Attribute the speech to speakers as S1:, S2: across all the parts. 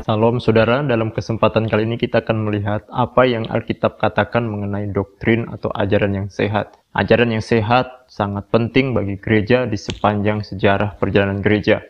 S1: Salam saudara, dalam kesempatan kali ini kita akan melihat apa yang Alkitab katakan mengenai doktrin atau ajaran yang sehat. Ajaran yang sehat sangat penting bagi gereja di sepanjang sejarah perjalanan gereja.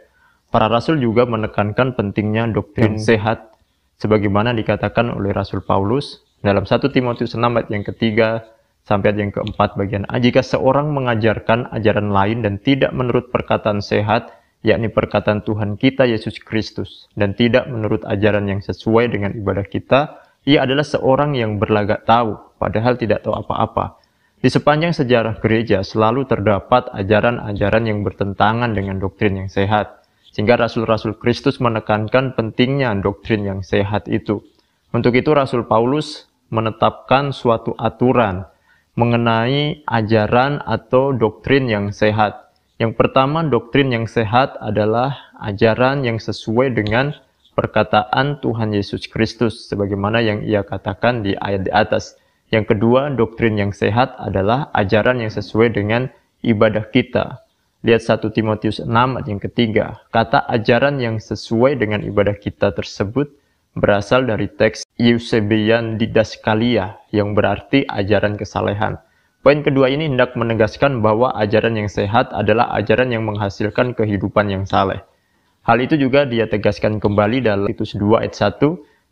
S1: Para rasul juga menekankan pentingnya doktrin sehat, sebagaimana dikatakan oleh Rasul Paulus dalam 1 Timotius 6 ayat yang ketiga sampai ayat yang keempat bagian A. Jika seorang mengajarkan ajaran lain dan tidak menurut perkataan sehat, yakni perkataan Tuhan kita Yesus Kristus, dan tidak menurut ajaran yang sesuai dengan ibadah kita, ia adalah seorang yang berlagak tahu, padahal tidak tahu apa-apa. Di sepanjang sejarah gereja selalu terdapat ajaran-ajaran yang bertentangan dengan doktrin yang sehat, sehingga Rasul-Rasul Kristus menekankan pentingnya doktrin yang sehat itu. Untuk itu Rasul Paulus menetapkan suatu aturan mengenai ajaran atau doktrin yang sehat. Yang pertama, doktrin yang sehat adalah ajaran yang sesuai dengan perkataan Tuhan Yesus Kristus, sebagaimana yang ia katakan di ayat di atas. Yang kedua, doktrin yang sehat adalah ajaran yang sesuai dengan ibadah kita. Lihat 1 Timotius 6 ayat yang ketiga. Kata ajaran yang sesuai dengan ibadah kita tersebut berasal dari teks Eusebian Didaskalia, yang berarti ajaran kesalehan. Poin kedua ini hendak menegaskan bahwa ajaran yang sehat adalah ajaran yang menghasilkan kehidupan yang saleh. Hal itu juga dia tegaskan kembali dalam Titus 2 ayat 1,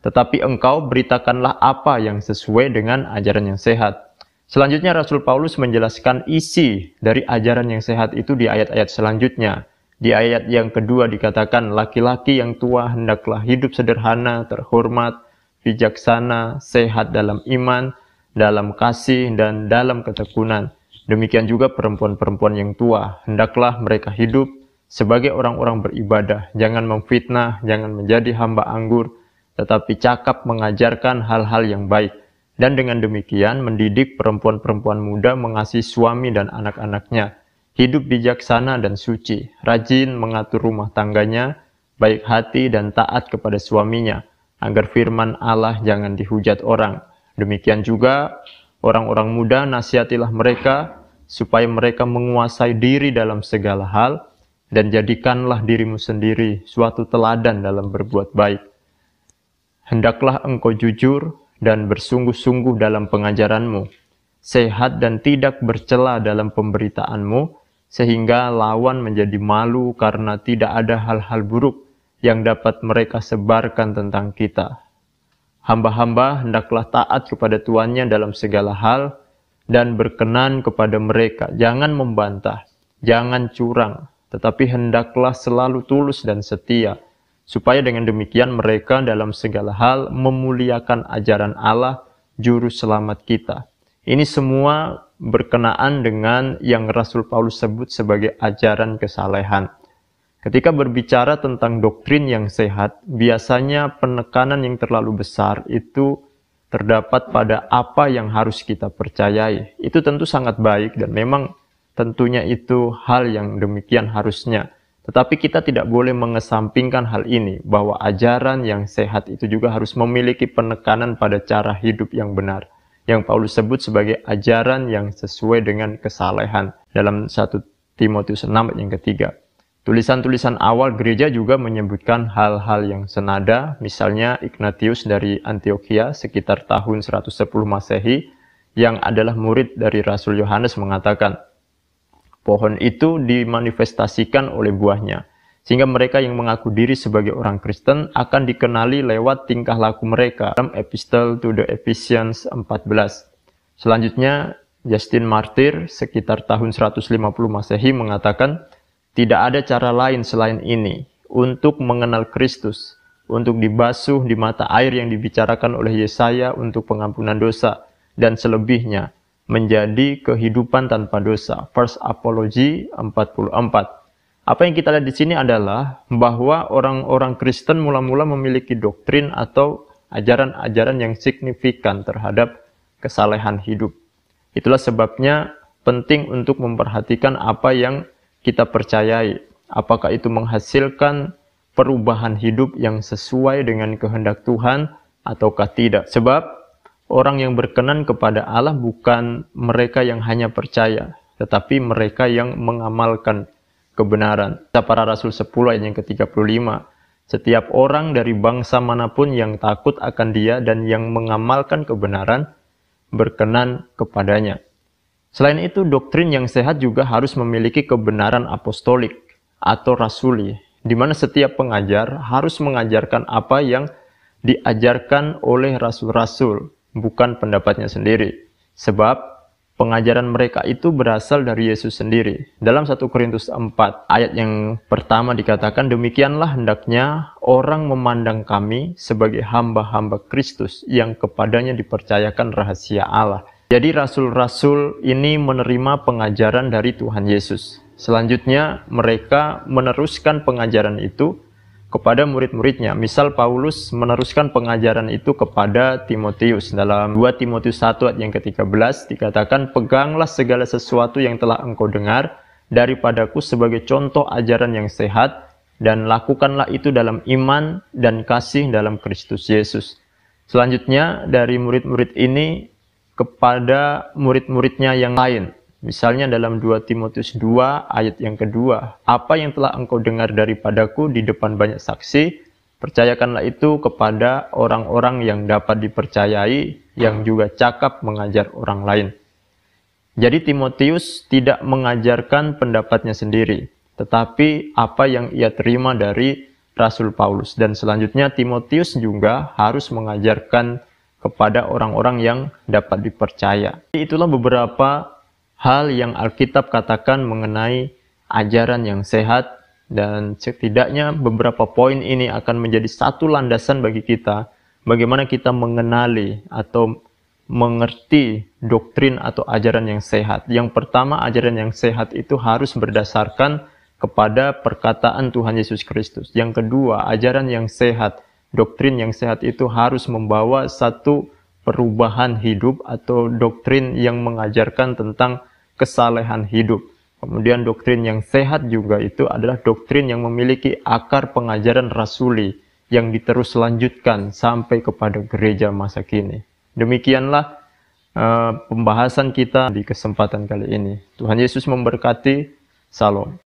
S1: tetapi engkau beritakanlah apa yang sesuai dengan ajaran yang sehat. Selanjutnya Rasul Paulus menjelaskan isi dari ajaran yang sehat itu di ayat-ayat selanjutnya. Di ayat yang kedua dikatakan, laki-laki yang tua hendaklah hidup sederhana, terhormat, bijaksana, sehat dalam iman, dalam kasih, dan dalam ketekunan. Demikian juga perempuan-perempuan yang tua, hendaklah mereka hidup sebagai orang-orang beribadah, jangan memfitnah, jangan menjadi hamba anggur, tetapi cakap mengajarkan hal-hal yang baik. Dan dengan demikian mendidik perempuan-perempuan muda mengasihi suami dan anak-anaknya, hidup bijaksana dan suci, rajin mengatur rumah tangganya, baik hati dan taat kepada suaminya, agar firman Allah jangan dihujat orang. Demikian juga orang-orang muda nasihatilah mereka supaya mereka menguasai diri dalam segala hal, dan jadikanlah dirimu sendiri suatu teladan dalam berbuat baik. Hendaklah engkau jujur dan bersungguh-sungguh dalam pengajaranmu, sehat dan tidak bercela dalam pemberitaanmu, sehingga lawan menjadi malu karena tidak ada hal-hal buruk yang dapat mereka sebarkan tentang kita. Hamba-hamba hendaklah taat kepada tuannya dalam segala hal dan berkenan kepada mereka. Jangan membantah, jangan curang, tetapi hendaklah selalu tulus dan setia, supaya dengan demikian mereka dalam segala hal memuliakan ajaran Allah, juru selamat kita. Ini semua berkenaan dengan yang Rasul Paulus sebut sebagai ajaran kesalehan. Ketika berbicara tentang doktrin yang sehat, biasanya penekanan yang terlalu besar itu terdapat pada apa yang harus kita percayai. Itu tentu sangat baik dan memang tentunya itu hal yang demikian harusnya. Tetapi kita tidak boleh mengesampingkan hal ini, bahwa ajaran yang sehat itu juga harus memiliki penekanan pada cara hidup yang benar, yang Paulus sebut sebagai ajaran yang sesuai dengan kesalehan dalam 1 Timotius 6 yang ketiga. Tulisan-tulisan awal gereja juga menyebutkan hal-hal yang senada, misalnya Ignatius dari Antioquia sekitar tahun 110 Masehi, yang adalah murid dari Rasul Yohanes mengatakan, pohon itu dimanifestasikan oleh buahnya, sehingga mereka yang mengaku diri sebagai orang Kristen akan dikenali lewat tingkah laku mereka. Dalam Epistle to the Ephesians 14. Selanjutnya, Justin Martyr sekitar tahun 150 Masehi mengatakan, tidak ada cara lain selain ini untuk mengenal Kristus, untuk dibasuh di mata air yang dibicarakan oleh Yesaya untuk pengampunan dosa, dan selebihnya menjadi kehidupan tanpa dosa. First Apology 44. Apa yang kita lihat di sini adalah bahwa orang-orang Kristen mula-mula memiliki doktrin atau ajaran-ajaran yang signifikan terhadap kesalehan hidup. Itulah sebabnya penting untuk memperhatikan apa yang kita percayai, apakah itu menghasilkan perubahan hidup yang sesuai dengan kehendak Tuhan ataukah tidak. Sebab orang yang berkenan kepada Allah bukan mereka yang hanya percaya, tetapi mereka yang mengamalkan kebenaran. Para Rasul 10 ayat yang ke-35, Setiap orang dari bangsa manapun yang takut akan Dia dan yang mengamalkan kebenaran berkenan kepadanya. Selain itu, doktrin yang sehat juga harus memiliki kebenaran apostolik atau rasuli, di mana setiap pengajar harus mengajarkan apa yang diajarkan oleh rasul-rasul, bukan pendapatnya sendiri. Sebab pengajaran mereka itu berasal dari Yesus sendiri. Dalam 1 Korintus 4 ayat yang pertama dikatakan, demikianlah hendaknya orang memandang kami sebagai hamba-hamba Kristus yang kepadanya dipercayakan rahasia Allah. Jadi rasul-rasul ini menerima pengajaran dari Tuhan Yesus. Selanjutnya mereka meneruskan pengajaran itu kepada murid-muridnya. Misal Paulus meneruskan pengajaran itu kepada Timotius. Dalam 2 Timotius 1 ayat yang ke-13 dikatakan, peganglah segala sesuatu yang telah engkau dengar daripadaku sebagai contoh ajaran yang sehat, dan lakukanlah itu dalam iman dan kasih dalam Kristus Yesus. Selanjutnya dari murid-murid ini kepada murid-muridnya yang lain. Misalnya dalam 2 Timotius 2 ayat yang kedua, apa yang telah engkau dengar daripadaku di depan banyak saksi, percayakanlah itu kepada orang-orang yang dapat dipercayai, yang juga cakap mengajar orang lain. Jadi Timotius tidak mengajarkan pendapatnya sendiri, tetapi apa yang ia terima dari Rasul Paulus. Dan selanjutnya Timotius juga harus mengajarkan kepada orang-orang yang dapat dipercaya. Itulah beberapa hal yang Alkitab katakan mengenai ajaran yang sehat, dan setidaknya beberapa poin ini akan menjadi satu landasan bagi kita bagaimana kita mengenali atau mengerti doktrin atau ajaran yang sehat. Yang pertama, ajaran yang sehat itu harus berdasarkan kepada perkataan Tuhan Yesus Kristus. Yang kedua, ajaran yang sehat, doktrin yang sehat itu harus membawa satu perubahan hidup atau doktrin yang mengajarkan tentang kesalehan hidup. Kemudian doktrin yang sehat juga itu adalah doktrin yang memiliki akar pengajaran rasuli yang diterus lanjutkan sampai kepada gereja masa kini. Demikianlah pembahasan kita di kesempatan kali ini. Tuhan Yesus memberkati. Salam.